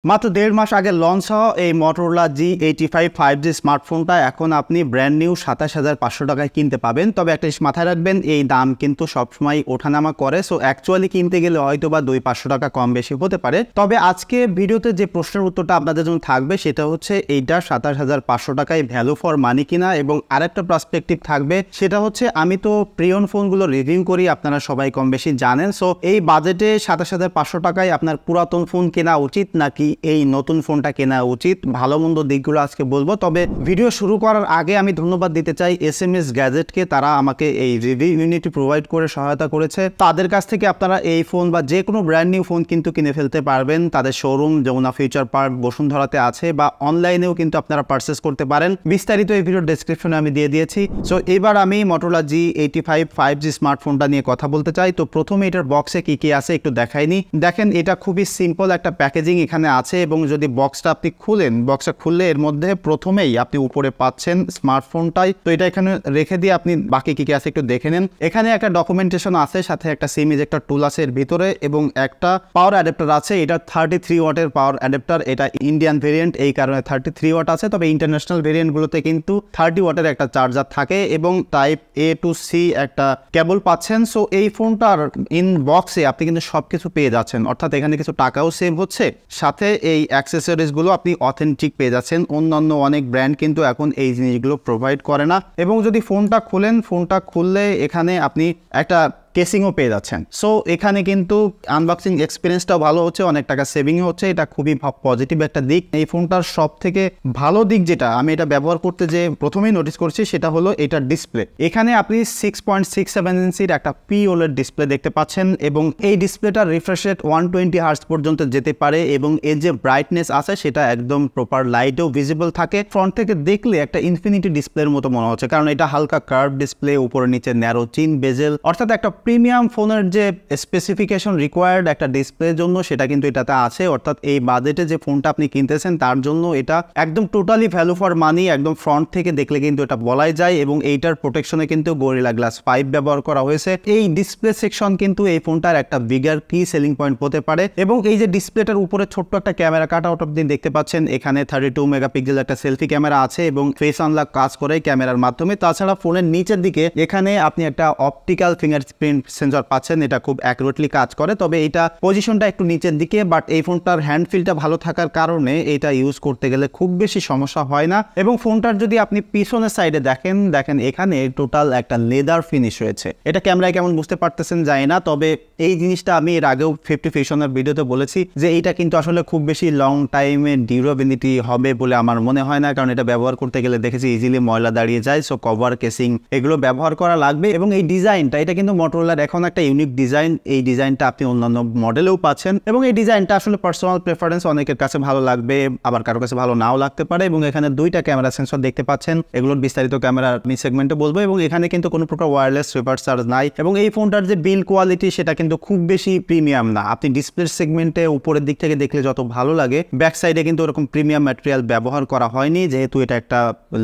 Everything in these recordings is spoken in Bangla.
মাত্র 1.5 মাস আগে লঞ্চ হওয়া এই Motorola G85 5G স্মার্টফোনটা এখন আপনি ব্র্যান্ড নিউ ২৭,৫০০ টাকায় কিনতে পাবেন। তবে একটা জিনিস মাথায় রাখবেন, এই দাম কিন্তু সবসময় ওঠানামা করে। সো অ্যাকচুয়ালি কিনতে গেলে হয়তো বা ২-৫০০ টাকা কম বেশি হতে পারে। তবে আজকে ভিডিওতে যে প্রশ্নের উত্তরটা আপনাদের জন্য থাকবে সেটা হচ্ছে এইটা ২৭,৫০০ টাকায় ভ্যালু ফর মানি কিনা, এবং আরেকটা পার্সপেক্টিভ থাকবে সেটা হচ্ছে আমি তো প্রিয়ন ফোনগুলো রিভিউ করি, আপনারা সবাই কম বেশি জানেন। সো এই বাজেটে ২৭,৫০০ টাকায় আপনার পুরাতন ফোন কেনা উচিত নাকি এই নতুন ফোনটা কেনা উচিত, ভালো মন্দ দিকগুলো আজকে বলবো। তবে ভিডিও শুরু করার আগে আমি ধন্যবাদ দিতে চাই SMS গ্যাজেটকে। তারা আমাকে এই রিভিউ ইউনিটি প্রোভাইড করে সহায়তা করেছে। তাদের কাছ থেকে আপনারা এই ফোন বা যে কোনো ব্র্যান্ড নিউ ফোন কিন্তু কিনে ফেলতে পারবেন। তাদের শোরুম যমুনা ফিউচার পার্ক বসুন্ধরাতে আছে, বা অনলাইনেও কিন্তু আপনারা পারচেস করতে পারেন। বিস্তারিত এই ভিডিওর ডেসক্রিপশনে আমি দিয়ে দিয়েছি। সো এবার আমি Motorola G85 5G স্মার্টফোনটা নিয়ে কথা বলতে চাই। তো প্রথমে এটার বক্সে কি কি আছে একটু দেখাইনি। দেখেন, এটা খুবই সিম্পল একটা প্যাকেজিং এখানে আছে, এবং যদি বক্সটা আপনি খুলেন, বক্সটা খুললে এর মধ্যে প্রথমেই আপনি উপরে পাচ্ছেন স্মার্টফোনটাই। তো এটা এখানে রেখে দিয়ে আপনি বাকি কি কি আছে একটু দেখে নেন। এখানে একটা ডকুমেন্টেশন আছে, সাথে একটা সিম ইজেক্টর টুল আছে এর ভিতরে, এবং একটা পাওয়ার অ্যাডাপ্টার আছে। এটা 33 ওয়াটের পাওয়ার অ্যাডাপ্টার। এটা ইন্ডিয়ান ভেরিয়েন্ট, এই কারণে 33 ওয়াট আছে। তবে ইন্টারন্যাশনাল ভেরিয়েন্টগুলোতে কিন্তু 30 ওয়াটের একটা চার্জার থাকে, এবং টাইপ A to C একটা কেবল পাচ্ছেন। সো এই ফোনটার ইন বক্সে আপনি কিন্তু সবকিছু পেয়ে যাচ্ছেন, অর্থাৎ এখানে কিছু টাকাও সেভ হচ্ছে, সাথে এই অ্যাক্সেসরিজগুলো আপনি অথেন্টিক পেয়ে যাচ্ছেন। অন্যান্য অনেক ব্র্যান্ড কিন্তু এখন এই জিনিসগুলো প্রোভাইড করে না। এবং যদি ফোনটা খোলেন, ফোনটা খুললে এখানে আপনি একটা কেসিংও পেয়ে যাচ্ছেন। সো এখানে কিন্তু আনবক্সিং এক্সপিরিয়েন্সটাও ভালো হচ্ছে, অনেক টাকা সেভিংও হচ্ছে। এটা খুবই পজিটিভ একটা দিক। এই ফোনটার সব থেকে ভালো দিক যেটা আমি এটা ব্যবহার করতে যে প্রথমেই নোটিস করছি সেটা হলো এটার ডিসপ্লে। এখানে আপনি 6.67 ইঞ্চির একটা POLED ডিসপ্লে দেখতে পাচ্ছেন, এবং এই ডিসপ্লেটার রিফ্রেশ রেট 120 হার্টজ পর্যন্ত যেতে পারে, এবং এর যে ব্রাইটনেস আছে সেটা একদম প্রপার লাইটেও ভিজিবল থাকে। ফ্রন্ট থেকে দেখলে একটা ইনফিনিটি ডিসপ্লের মতো মনে হচ্ছে, কারণ এটা হালকা কার্ভ ডিসপ্লে, উপরে নিচে ন্যারো চিন বেজেল, অর্থাৎ একটা প্রিমিয়াম ফোনের যে স্পেসিফিকেশন রিকোয়ার্ড একটা ডিসপ্লের জন্য সেটা কিন্তু এটাতে আছে। অর্থাৎ এই বাজেটে যে ফোনটা আপনি কিনতেছেন তার জন্য এটা একদম টোটালি ভ্যালু ফর মানি, একদম ফ্রন্ট থেকে দেখলে কিন্তু এটা বলাই যায়। এবং এইটার প্রোটেকশনে কিন্তু গরিলা গ্লাস 5 ব্যবহার করা হয়েছে। এই ডিসপ্লে সেকশন কিন্তু এই ফোনটার একটা বিগার কি সেলিং পয়েন্ট হতে পারে। এবং এই যে ডিসপ্লেটার উপরে ছোট্ট একটা ক্যামেরা কাট আউট আপনি দেখতে পাচ্ছেন, এখানে 32 মেগাপিক্সেল একটা সেলফি ক্যামেরা আছে, এবং ফেস আনলক কাজ করে ক্যামেরার মাধ্যমে। তাছাড়া ফোনের নিচের দিকে এখানে আপনি একটা অপটিক্যাল ফিঙ্গারপ্রিন্ট সেন্সর পাচ্ছেন, এটা খুব অ্যাকুরেটলি কাজ করে। তবে এটা পজিশনটা একটু নিচের দিকে, বাট এই ফোনটার হ্যান্ড ফিলটা ভালো থাকার কারণে এটা ইউজ করতে গেলে খুব বেশি সমস্যা হয় না। এবং ফোনটার যদি আপনি পিছনের সাইডে দেখেন এখানে টোটাল একটা লেদার ফিনিশ রয়েছে। এটা ক্যামেরায় কেমন বুঝতে পারতেছেন জানি না, তবে এই জিনিসটা আমি এর আগেও 50 ফিশনের ভিডিওতে বলেছি যে এটা কিন্তু আসলে খুব বেশি লং টাইমে ডিউরেবিলিটি হবে বলে আমার মনে হয় না, কারণ এটা ব্যবহার করতে গেলে দেখেছি ইজিলি ময়লা দাঁড়িয়ে যায়। সো কভার কেসিং এগুলো ব্যবহার করা লাগবে। এবং এই ডিজাইনটা, এটা কিন্তু Motorola এখন একটা ইউনিক ডিজাইন। এই ডিজাইনটা আপনি অন্যান্য মডেলেও পাচ্ছেন, এবং এই ডিজাইনটা আসলে পার্সোনাল প্রেফারেন্স, অনেকের কাছে ভালো লাগবে, আবার কারো কাছে ভালো নাও লাগতে পারে। এবং এখানে দুইটা ক্যামেরা সেন্সর দেখতে পাচ্ছেন, এগুলোর বিস্তারিত ক্যামেরা আমি সেগমেন্টে বলবো। এবং এখানে কিন্তু কোনো প্রকার ওয়্যারলেস রিভার্স চার্জ নাই। এবং এই ফোনটার যে বিল্ড কোয়ালিটি সেটা কিন্তু খুব বেশি প্রিমিয়াম না। আপনি ডিসপ্লে সেগমেন্টে উপরের দিক থেকে দেখলে যত ভালো লাগে, ব্যাক সাইডে কিন্তু ওরকম প্রিমিয়াম ম্যাটেরিয়াল ব্যবহার করা হয়নি, যেহেতু এটা একটা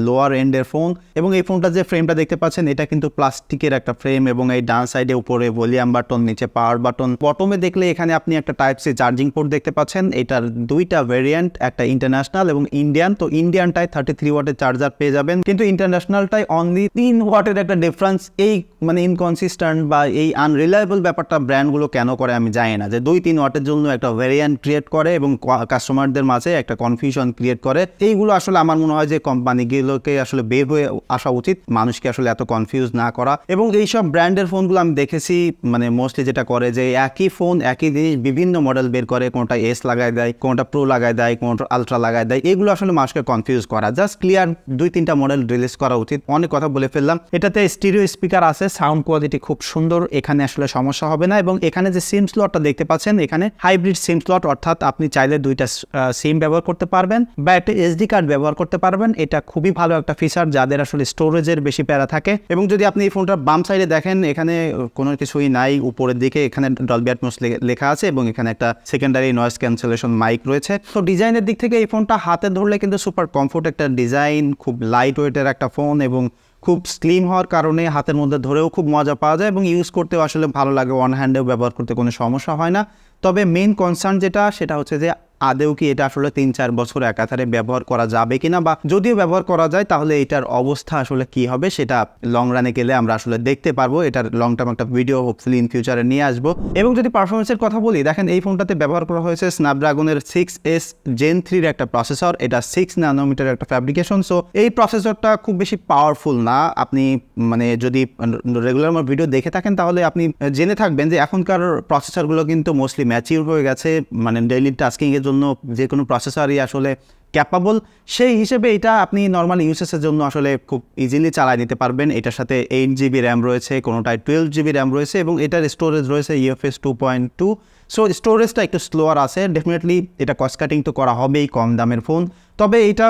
লোয়ার এন্ডের ফোন। এবং এই ফোনটার যে ফ্রেমটা দেখতে পাচ্ছেন এটা কিন্তু প্লাস্টিকের একটা ফ্রেম, এবং এই ডান সাইডে উপরে ভলিউম বাটন, নিচে পাওয়ার বাটন। বটমে দেখলে এখানে আপনি একটা টাইপ সি চার্জিং পোর্ট দেখতে পাচ্ছেন। এটার দুইটা ভেরিয়েন্ট, একটা ইন্টারন্যাশনাল এবং ইন্ডিয়ান। তো ইন্ডিয়ানটায় 33 ওয়াটের চার্জার পেয়ে যাবেন, কিন্তু ইন্টারন্যাশনালটায় অনলি 3 ওয়াটের একটা ডিফারেন্স। এই মানে ইনকনসিস্টেন্ট বা এই আনরিলায়েবল ব্যাপারটা ব্র্যান্ডগুলো কেন করে আমি জানি না, যে 2-3 ওয়াটের জন্য একটা ভেরিয়েন্ট ক্রিয়েট করে এবং কাস্টমারদের মাঝে একটা কনফিউশন ক্রিয়েট করে। এইগুলো আসলে আমার মনে হয় যে কোম্পানিগুলোকে আসলে বের হয়ে আসা উচিত, মানুষকে আসলে এত কনফিউজ না করা। এবং এইসব ব্র্যান্ডের ফোনগুলো আমি দেখেছি মানে মোস্টলি যেটা করে যে একই ফোন একই জিনিস বিভিন্ন মডেল বের করে, কোনটা S লাগায় দেয়, কোনটা প্রো লাগায় দেয়, কোনটা আলট্রা লাগায় দেয়। এগুলো আসলে মানুষকে কনফিউজ করা। জাস্ট ক্লিয়ার 2-3টা মডেল রিলিজ করা উচিত। অনেক কথা বলে ফেললাম। এটাতে স্টিরিও স্পিকার আছে, সাউন্ড কোয়ালিটি খুব সুন্দর, এখানে আসলে সমস্যা হবে না। এবং এখানে যে সিম স্লটটা দেখতে পাচ্ছেন, এখানে হাইব্রিড সিম স্লট, অর্থাৎ আপনি চাইলে দুইটা সিম ব্যবহার করতে পারবেন বা একটা SD কার্ড ব্যবহার করতে পারবেন। এটা খুবই ভালো একটা ফিচার যাদের আসলে স্টোরেজের বেশি প্যারা থাকে। এবং যদি আপনি এই ফোনটার বাম সাইডে দেখেন, এখানে কোনো কিছুই নাই। উপরের দিকে এখানে ডলবি অ্যাটমস লেখা আছে, এবং এখানে একটা সেকেন্ডারি নয়েজ ক্যান্সেলেশন মাইক রয়েছে। তো ডিজাইনের দিক থেকে এই ফোনটা হাতে ধরলে কিন্তু সুপার কমফোর্ট একটা ডিজাইন, খুব লাইট ওয়েটের একটা ফোন, এবং খুব স্লিম হওয়ার কারণে হাতের মধ্যে ধরেও খুব মজা পাওয়া যায়, এবং ইউজ করতেও আসলে ভালো লাগে। ওয়ান হ্যান্ডেও ব্যবহার করতে কোনো সমস্যা হয় না। তবে মেইন কনসার্ন যেটা সেটা হচ্ছে যে আদেও কি এটা আসলে 3-4 বছর একাধারে ব্যবহার করা যাবে কিনা, বা যদিও ব্যবহার করা যায় তাহলে এটার অবস্থা আসলে কি হবে সেটা লং রানে গেলে আমরা আসলে দেখতে পারবো। এটার লং টার্ম একটা ভিডিও হোপফুলি ইন ফিউচারে নিয়ে আসবো। এবং যদি পারফরমেন্সের কথা বলি, দেখেন এই ফোনটাতে ব্যবহার করা হয়েছে স্ন্যাপড্রাগনের 6S Gen 3 এর একটা প্রসেসর। এটা 6 ন্যানোমিটার একটা ফ্যাব্রিকেশন। সো এই প্রসেসরটা খুব বেশি পাওয়ারফুল না। আপনি মানে যদি রেগুলার আমার ভিডিও দেখে থাকেন তাহলে আপনি জেনে থাকবেন যে এখনকার প্রসেসরগুলো কিন্তু মোস্টলি ম্যাচিউর হয়ে গেছে, মানে ডেইলি টাস্কিংয়ের জন্য যে কোনো প্রসেসরই আসলে ক্যাপাবল। সেই হিসেবে এটা আপনি নর্মাল ইউসেসের জন্য আসলে খুব ইজিলি চালায় নিতে পারবেন। এটার সাথে 8GB র্যাম রয়েছে, কোনোটায় 12GB র্যাম রয়েছে, এবং এটার স্টোরেজ রয়েছে UFS 2.2। সো স্টোরেজটা একটু স্লোয়ার আছে। ডেফিনেটলি এটা কস্ট কাটিং তো করা হবেই, কম দামের ফোন। তবে এটা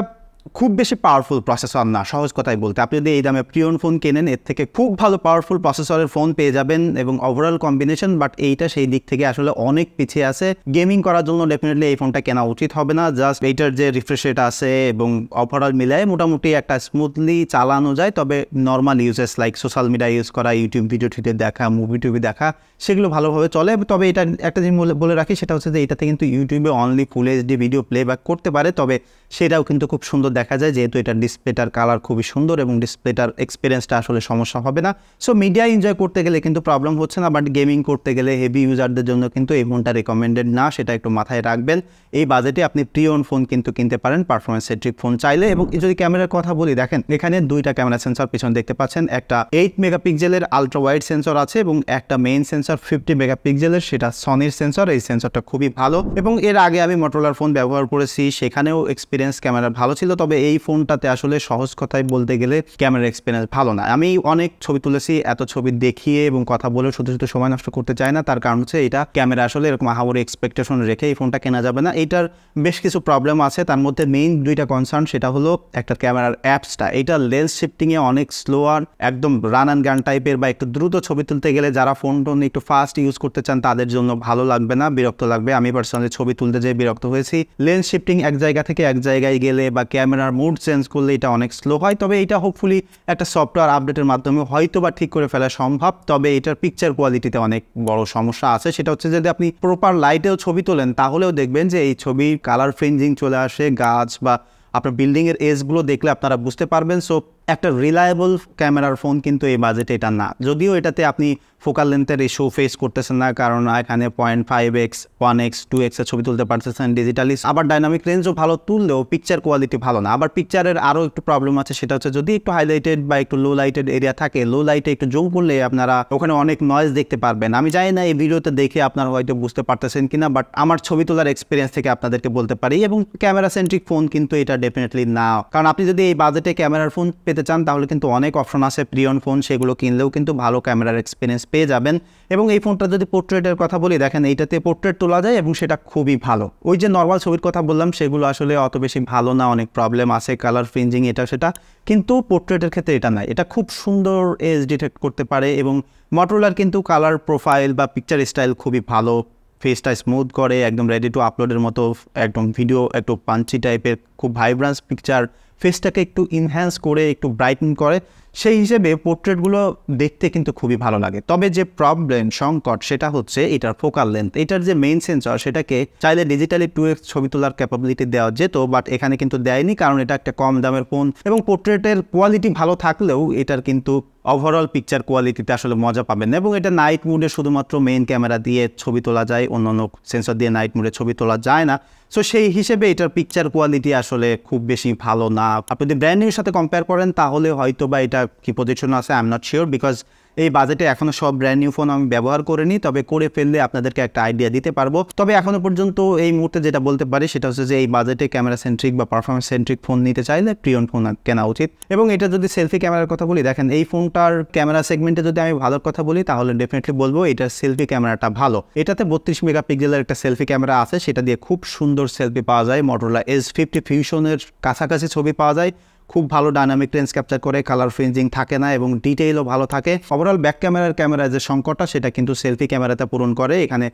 খুব বেশি পাওয়ারফুল প্রসেসর না, সহজ কথাই বলতে। আপনি যদি এই দামে প্রিয়ন ফোন কেনেন, এর থেকে খুব ভালো পাওয়ারফুল প্রসেসরের ফোন পেয়ে যাবেন এবং ওভারঅল কম্বিনেশন, বাট এইটা সেই দিক থেকে আসলে অনেক পিছিয়ে আছে। গেমিং করার জন্য ডেফিনেটলি এই ফোনটা কেনা উচিত হবে না। জাস্ট এইটার যে রিফ্রেশ রেট আছে এবং ওভারঅল মিলায় মোটামুটি একটা স্মুথলি চালানো যায়। তবে normal uses like social media use করা, ইউটিউব ভিডিও টিডিও দেখা, মুভি টুভি দেখা, সেগুলো ভালোভাবে চলে। তবে এটা একটা জিনিস বলে রাখি, সেটা হচ্ছে যে এটাতে কিন্তু ইউটিউবে only full HD video playback করতে পারে। তবে সেটাও কিন্তু খুব সুন্দর দেখা যায়, যেহেতু এটার ডিসপ্লেটার কালার খুবই সুন্দর এবং ডিসপ্লেটার এক্সপিরিয়েন্সটা আসলে সমস্যা হবে না। সো মিডিয়া এনজয় করতে গেলে কিন্তু প্রবলেম হচ্ছে না, বাট গেমিং করতে গেলে হেভি ইউজারদের জন্য কিন্তু এই ফোনটা রেকমেন্ডেড না, সেটা একটু মাথায় রাখবেন। এই বাজেটে আপনি প্রিয়ন ফোন কিন্তু কিনতে পারেন, পারফরমেন্স সেন্ট্রিক ফোন চাইলে। এবং যদি ক্যামেরার কথা বলি, দেখেন এখানে দুইটা ক্যামেরা সেন্সর পিছনে দেখতে পাচ্ছেন। একটা 8 মেগাপিক্সেলের আলট্রা ওয়াইড সেন্সর আছে এবং একটা মেইন সেন্সর 50 মেগাপিক্সেলের, সেটা সনির সেন্সর। এই সেন্সরটা খুবই ভালো এবং এর আগে আমি মোটরোলার ফোন ব্যবহার করেছি, সেখানেও এক্সপিরিয়েন্স ক্যামেরা ভালো ছিল। তবে এই ফোনটাতে আসলে সহজ কথায় বলতে গেলে ক্যামেরার এক্সপিরিয়েন্স ভালো না। আমি অনেক ছবি তুলেছি, এত ছবি দেখিয়ে এবং কথা বলে শুধু শুধু সময় নষ্ট করতে চাই না। তার কারণ হচ্ছে এটা ক্যামেরা আসলে এরকম আহামরি এক্সপেকটেশন রেখে এই ফোনটা কেনা যাবে না। এইটার বেশ কিছু প্রবলেম আছে, তার মধ্যে মেইন দুইটা কনসার্ন। সেটা হলো একটা ক্যামেরার অ্যাপসটা, এটা লেন্স শিফটিংয়ে অনেক স্লোয়ার, একদম রান অ্যান্ড গান টাইপের, বা একটু দ্রুত ছবি তুলতে গেলে যারা ফোন টোন একটু ফাস্ট ইউজ করতে চান তাদের জন্য ভালো লাগবে না, বিরক্ত লাগবে। আমি পার্সোনালি ছবি তুলতে যেয়ে বিরক্ত হয়েছি। লেন্স শিফটিং এক জায়গা থেকে এক জায়গায় গেলে বা ক্যামেরার মুড চেঞ্জ করলে এটা অনেক স্লো হয়। তবে এটা হোপফুলি একটা সফটওয়্যার আপডেটের মাধ্যমে হয়তো বা ঠিক করে ফেলা সম্ভব। তবে এটার পিকচার কোয়ালিটিতে অনেক বড় সমস্যা আছে। সেটা হচ্ছে যদি আপনি প্রপার লাইটেও ছবি তোলেন তাহলেও দেখবেন যে এই ছবির কালার ফ্রিঞ্জিং চলে আসে, গাছ বা আপনার বিল্ডিংয়ের এজগুলো দেখলে আপনারা বুঝতে পারবেন। সো একটা রিলায়েবল ক্যামেরার ফোন কিন্তু এই বাজেটে এটা না। যদিও এটাতে আপনি ফোকাল লেন্থের ইস্যু ফেস করতেছেন না, কারণ এখানে 0.5x 1x 2x এর ছবি তুলতে পারতেছেন ডিজিটালি। আবার ডাইনামিক রেঞ্জও ভালো তুললেও পিকচার কোয়ালিটি ভালো না। আবার পিকচারের আরও একটু প্রবলেম আছে, সেটা হচ্ছে যদি একটু হাইলাইটেড বা একটু লো লাইটেড এরিয়া থাকে, লো লাইটে একটু জুম করলে আপনারা ওখানে অনেক নয়েজ দেখতে পারবেন। আমি জানি না এই ভিডিওতে দেখে আপনারা হয়তো বুঝতে পারতেছেন কিনা, বাট আমার ছবি তোলার এক্সপিরিয়েন্স থেকে আপনাদেরকে বলতে পারি। এবং ক্যামেরা সেন্ট্রিক ফোন কিন্তু এটা ডেফিনেটলি না, কারণ আপনি যদি এই বাজেটে ক্যামেরার ফোন পেতে চান তাহলে কিন্তু অনেক অপশন আছে প্রিয়ন ফোন, সেগুলো কিনলেও কিন্তু ভালো ক্যামেরার এক্সপিরিয়েন্স পেয়ে যাবেন। এবং এই ফোনটা যদি পোর্ট্রেটের কথা বলি, দেখেন এইটাতে পোর্ট্রেট তোলা যায় এবং সেটা খুবই ভালো। ওই যে নর্মাল ছবির কথা বললাম সেগুলো আসলে অত বেশি ভালো না, অনেক প্রবলেম আছে, কালার ফ্রিঞ্জিং এটা সেটা, কিন্তু পোর্ট্রেটের ক্ষেত্রে এটা নাই। এটা খুব সুন্দর এজ ডিটেক্ট করতে পারে এবং মোটরোলার কিন্তু কালার প্রোফাইল বা পিকচার স্টাইল খুবই ভালো, ফেসটা স্মুথ করে, একদম রেডি টু আপলোডের মতো, একদম ভিডিও একটু পাঞ্চি টাইপের, খুব ভাইব্রান্স পিকচার, ফেসটাকে একটু ইনহ্যান্স করে একটু ব্রাইটেন করে। সেই হিসেবে পোর্ট্রেটগুলো দেখতে কিন্তু খুবই ভালো লাগে। তবে যে প্রবলেম সংকট সেটা হচ্ছে এটার ফোকাল লেন্থ। এটার যে মেইন সেন্সর সেটাকে চাইলে ডিজিটালি 2x ছবি তোলার ক্যাপাবিলিটি দেওয়া যেত, বাট এখানে কিন্তু দেয়নি, কারণ এটা একটা কম দামের ফোন। এবং পোর্ট্রেটের কোয়ালিটি ভালো থাকলেও এটার কিন্তু ওভারঅল পিকচার কোয়ালিটিতে আসলে মজা পাবেন না। এবং এটা নাইট মুডে শুধুমাত্র মেইন ক্যামেরা দিয়ে ছবি তোলা যায়, অন্যান্য সেন্সর দিয়ে নাইট মুডে ছবি তোলা যায় না। সো সেই হিসেবে এটার পিকচার কোয়ালিটি আসলে খুব বেশি ভালো না। আপনি যদি ব্র্যান্ড নিউর সাথে কম্পেয়ার করেন তাহলে হয়তো বা এটা কি পজিশন আছে I am not sure, because এই বাজেটে এখনও সব ব্র্যান্ড নিউ ফোন আমি ব্যবহার করিনি, তবে করে ফেললে আপনাদেরকে একটা আইডিয়া দিতে পারবো। তবে এখনও পর্যন্ত এই মুহূর্তে যেটা বলতে পারি সেটা হচ্ছে যে এই বাজেটে ক্যামেরা সেন্ট্রিক বা পারফরমেন্স সেন্ট্রিক ফোন নিতে চাইলে প্রিয়ন ফোন কেনা উচিত। এবং এটা যদি সেলফি ক্যামেরার কথা বলি, দেখেন এই ফোনটার ক্যামেরা সেগমেন্টে যদি আমি ভালোর কথা বলি তাহলে ডেফিনেটলি বলবো এটার সেলফি ক্যামেরাটা ভালো। এটাতে 32 মেগাপিক্সেলের একটা সেলফি ক্যামেরা আছে, সেটা দিয়ে খুব সুন্দর সেলফি পাওয়া যায়। মোটরোলা S50 ফিউশনের কাছাকাছি ছবি পাওয়া যায়, খুব ভালো ডাইনামিক রেঞ্জ ক্যাপচার করে, কালার ফ্রিঞ্জিং থাকে না এবং ডিটেইলও ভালো থাকে। ওভারঅল ব্যাক ক্যামেরার যে সংকটটা সেটা কিন্তু সেলফি ক্যামেরাতে পূরণ করে। এখানে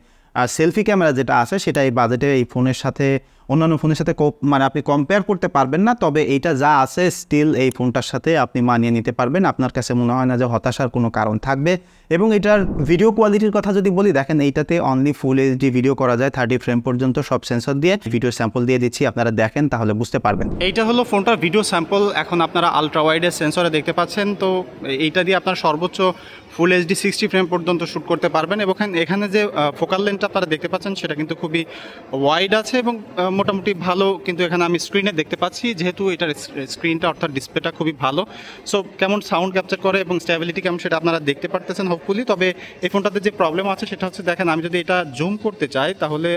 সেলফি ক্যামেরা যেটা আছে সেটা এই বাজেটে এই ফোনের সাথে অন্যান্য ফোনের সাথে মানে আপনি কম্পেয়ার করতে পারবেন না, তবে এইটা যা আছে স্টিল এই ফোনটার সাথে আপনি মানিয়ে নিতে পারবেন। আপনার কাছে মনে হয় না যে হতাশার কোনো কারণ থাকবে। এবং এটার ভিডিও কোয়ালিটির কথা যদি বলি, দেখেন এইটাতে অনলি ফুল এইচডি ভিডিও করা যায় 30 ফ্রেম পর্যন্ত সব সেন্সর দিয়ে। ভিডিও স্যাম্পল দিয়ে দিচ্ছি, আপনারা দেখেন তাহলে বুঝতে পারবেন। এইটা হলো ফোনটার ভিডিও স্যাম্পল। এখন আপনারা আলট্রা ওয়াইডের সেন্সরে দেখতে পাচ্ছেন, তো এইটা দিয়ে আপনার সর্বোচ্চ ফুল এইচডি 60 ফ্রেম পর্যন্ত শ্যুট করতে পারবেন। এবং এখানে যে ফোকাল লেন্থটা আপনারা দেখতে পাচ্ছেন সেটা কিন্তু খুবই ওয়াইড আছে এবং মোটামুটি ভালো। কিন্তু এখানে আমি স্ক্রিনে দেখতে পাচ্ছি যেহেতু এটার স্ক্রিনটা অর্থাৎ ডিসপ্লেটা খুবই ভালো, সো কেমন সাউন্ড ক্যাপচার করে এবং স্টেবিলিটি কেমন সেটা আপনারা দেখতে পারতেছেন হোপফুলি। তবে এই ফোনটাতে যে প্রবলেম আছে সেটা হচ্ছে, দেখেন আমি যদি এটা জুম করতে চাই তাহলে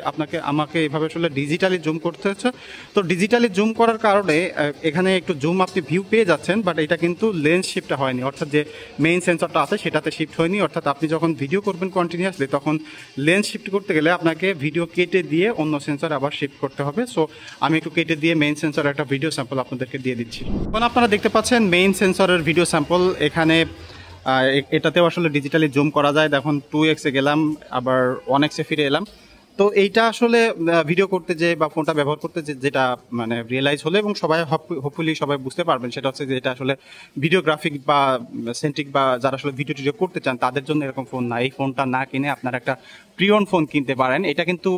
আমাকে এভাবে আসলে ডিজিটালি জুম করতে হচ্ছে। তো ডিজিটালি জুম করার কারণে এখানে একটু জুম আপনি ভিউ পেয়ে যাচ্ছেন, বাট এটা কিন্তু লেন্স শিফট হয়নি, অর্থাৎ যে মেইন সেন্সরটা আছে সেটাতে শিফট হয়নি। অর্থাৎ আপনি যখন ভিডিও করবেন কন্টিনিউয়াসলি তখন লেন্স শিফট করতে গেলে আপনাকে ভিডিও কেটে দিয়ে অন্য সেন্সর আবার শিফট করতে হবে। সো আমি একটু কেটে দিয়ে মেইন সেন্সরের একটা ভিডিও স্যাম্পল আপনাদেরকে দিয়ে দিচ্ছি। এখন আপনারা দেখতে পাচ্ছেন মেইন সেন্সরের ভিডিও স্যাম্পল। এখানে এটাতেও আসলে ডিজিটালি জুম করা যায়। দেখুন 2x এ গেলাম, আবার 1x এ ফিরে এলাম। তো এইটা আসলে ভিডিও করতে যে বা ফোনটা ব্যবহার করতে যেটা মানে রিয়েলাইজ হলো এবং সবাই হোপফুলি সবাই বুঝতে পারবেন, সেটা হচ্ছে যে এটা আসলে ভিডিওগ্রাফিক বা সেন্ট্রিক বা যারা আসলে ভিডিও টিডিও করতে চান তাদের জন্য এরকম ফোন না। এই ফোনটা না কিনে আপনারা একটা প্রিয়ন ফোন কিনতে পারেন। এটা কিন্তু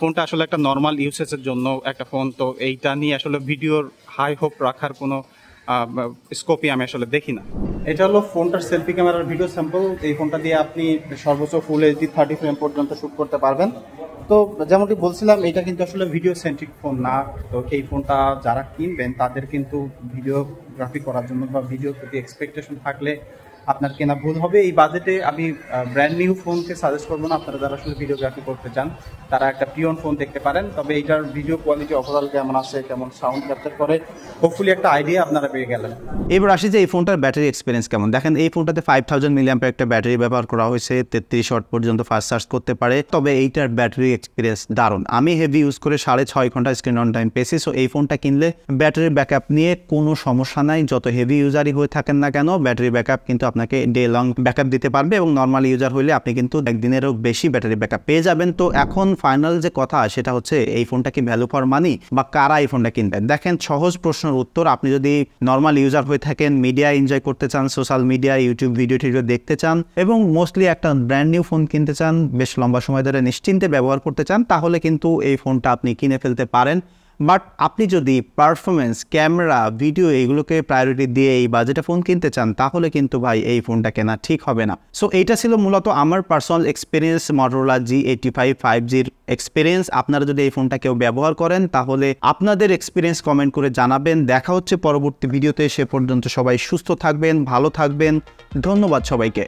ফোনটা আসলে একটা নর্মাল ইউসেজের জন্য একটা ফোন। তো এইটা নিয়ে আসলে ভিডিওর হাই হোপ রাখার কোনো স্কোপই আমি আসলে দেখি না। এটা হলো ফোনটার সেলফি ক্যামেরার ভিডিও স্যাম্পল। এই ফোনটা দিয়ে আপনি সর্বোচ্চ ফুল এইচডি 30 ফ্রেম পর্যন্ত শ্যুট করতে পারবেন। তো যেমনটি বলছিলাম, এটা কিন্তু আসলে ভিডিও সেন্ট্রিক ফোন না। তো এই ফোনটা যারা কিনবেন তাদের কিন্তু ভিডিওগ্রাফি করার জন্য বা ভিডিওর প্রতি এক্সপেকটেশন থাকলে আপনার কেনা ভুল হবে। এই বাজেটে আমি ব্র্যান্ড নিউ ফোনকে সাজেস্ট করবো না। আপনারা যারা আসলে ভিডিওগ্রাফি করতে চান তারা একটা প্রিয়ন ফোন দেখতে পারেন। তবে এইটার ভিডিও কোয়ালিটি ওভারঅল কেমন আছে, কেমন সাউন্ড ক্যাপচার করে, হোপফুলি একটা আইডিয়া আপনারা পেয়ে গেলেন। এবার আসি যে এই ফোনটার ব্যাটারি এক্সপিরিয়েন্স কেমন। দেখেন এই ফোনটাতে 5000 mAh একটা ব্যাটারি ব্যবহার করা হয়েছে, 33 ওয়াট পর্যন্ত ফাস্ট চার্জ করতে পারে। তবে এইটার ব্যাটারি এক্সপিরিয়েন্স দারুণ। আমি হেভি ইউজ করে 6.5 ঘন্টা স্ক্রিন অন টাইম পেয়েছি। সো এই ফোনটা কিনলে ব্যাটারি ব্যাকআপ নিয়ে কোনো সমস্যা নাই। যত হেভি ইউজারই হয়ে থাকেন না কেন, ব্যাটারি ব্যাকআপ কিন্তু আপনাকে ডে লং ব্যাকআপ দিতে পারবে এবং নর্মাল ইউজার হইলে আপনি কিন্তু একদিনেরও বেশি ব্যাটারি ব্যাকআপ পেয়ে যাবেন। তো এখন ফাইনাল যে কথা সেটা হচ্ছে এই ফোনটা কি ভ্যালু ফর মানি বা কারা এই ফোনটা কিনবেন। দেখেন সহজ প্রশ্নের উত্তর, আপনি যদি নর্মাল ইউজার হয়ে থাকেন, মিডিয়া এনজয় করতে চান, সোশ্যাল মিডিয়া ইউটিউব ভিডিও টিডিও দেখতে চান এবং মোস্টলি একটা ব্র্যান্ড নিউ ফোন কিনতে চান, বেশ লম্বা সময় ধরে নিশ্চিন্তে ব্যবহার করতে চান, তাহলে কিন্তু এই ফোনটা আপনি কিনে ফেলতে পারেন। বাট আপনি যদি পারফরমেন্স, ক্যামেরা, ভিডিও এগুলোকে প্রায়োরিটি দিয়ে এই বাজেটে ফোন কিনতে চান তাহলে কিন্তু ভাই এই ফোনটা কেনা ঠিক হবে না। সো এইটা ছিল মূলত আমার পার্সোনাল এক্সপিরিয়েন্স, Motorola G85 5Gর এক্সপিরিয়েন্স। আপনারা যদি এই ফোনটা কেউ ব্যবহার করেন তাহলে আপনাদের এক্সপিরিয়েন্স কমেন্ট করে জানাবেন। দেখা হচ্ছে পরবর্তী ভিডিওতে। সে পর্যন্ত সবাই সুস্থ থাকবেন, ভালো থাকবেন। ধন্যবাদ সবাইকে।